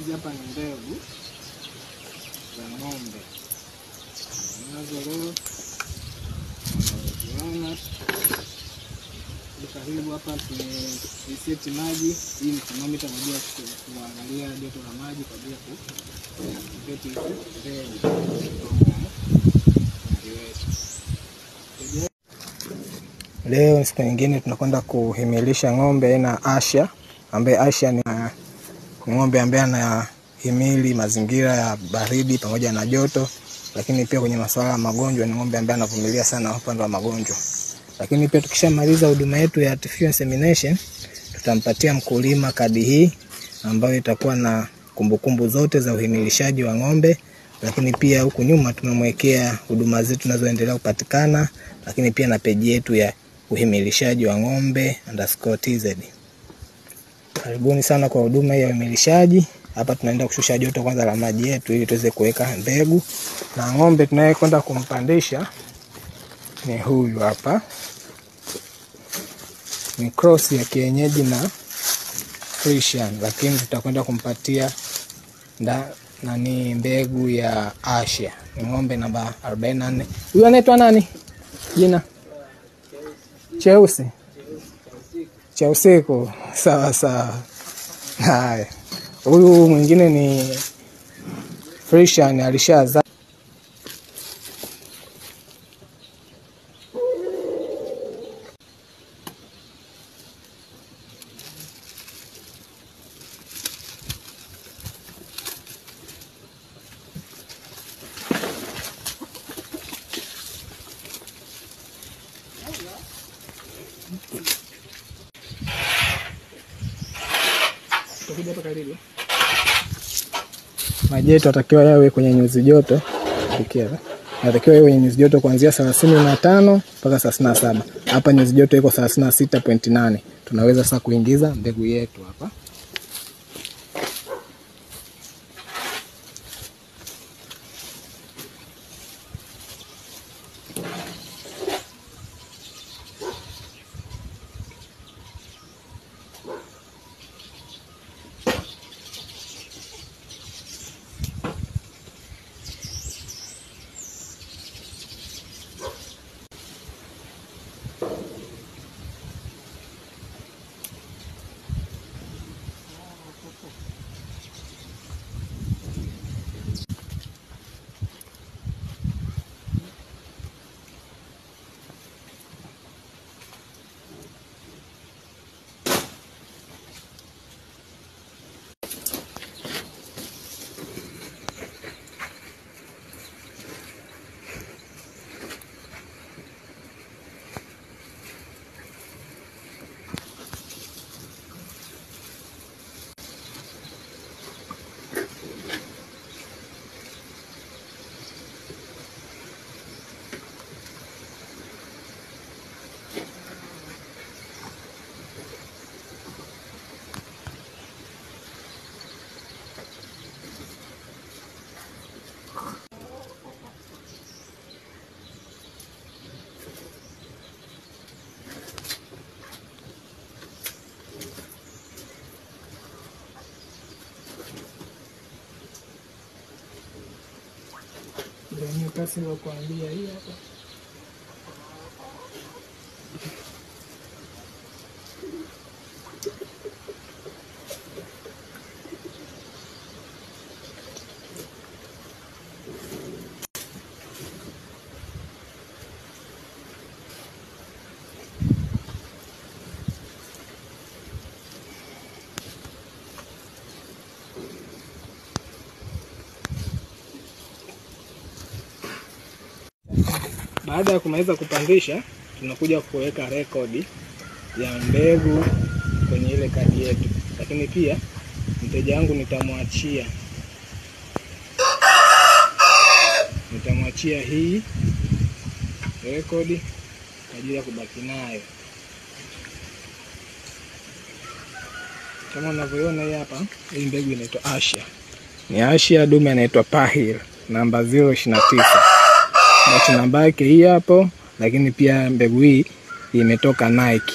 Hizi hapa ni mbegu za ng'ombe. Nazo leo tunaona karibu hapa tumeset maji. Hii ni thermometer kwa ajili ya kuangalia joto la maji kwa ajili ya kupeti mbegu. Leo siku nyingine tunakwenda kuhimilisha ng'ombe aina Asia, ambaye Asia ni ng'ombe ambaye anahimili mazingira ya baridi pamoja na joto, lakini pia kwenye masuala ya magonjwa ni ng'ombe ambaye anavumilia sana upande wa magonjwa. Lakini pia tukishamaliza huduma yetu ya artificial insemination, tutampatia mkulima kadi hii ambayo itakuwa na kumbukumbu zote za uhimilishaji wa ng'ombe. Lakini pia huku nyuma tumemwekea huduma zetu zinazoendelea kupatikana, lakini pia na peji yetu ya uhimilishaji wa ng'ombe _TZ. Karibuni sana kwa huduma ya uhimilishaji. Hapa tunaenda kushusha joto kwanza la maji yetu ili tuweze kuweka mbegu. Na ng'ombe tunayekwenda kumpandisha ni huyu hapa. Ni cross ya kienyeji na Friesian, lakini tutakwenda kumpatia mbegu ya Asia. Ni ng'ombe namba 44. Huyu anaitwa nani? Jina? Cheusi. Cheusiku. Sawa sawa. Haya. Huyu mwingine ni Friesian, alishazaa. Maji yetu yatakiwa yawe kwenye nyuzi joto. Yatakiwa yawe kwenye nyuzi joto kuanzia 35 mpaka 37. Hapa nyuzi joto iko 36.8. Tunaweza sasa kuingiza mbegu yetu hapa. Ndio kasi wa kuambia hii hapa. Baada ya kumaliza kupandisha, tunakuja kuweka rekodi ya mbegu kwenye ile kadi yetu. Lakini pia mteja wangu nitamwachia hii rekodi kwa ajili ya kubaki nayo. Kama unavyoona hii hapa, hii mbegu inaitwa Asia. Ni Asia, dume anaitwa Pahil, namba 029. Basi namba yake hii hapo, lakini pia mbegu hii imetoka Nike.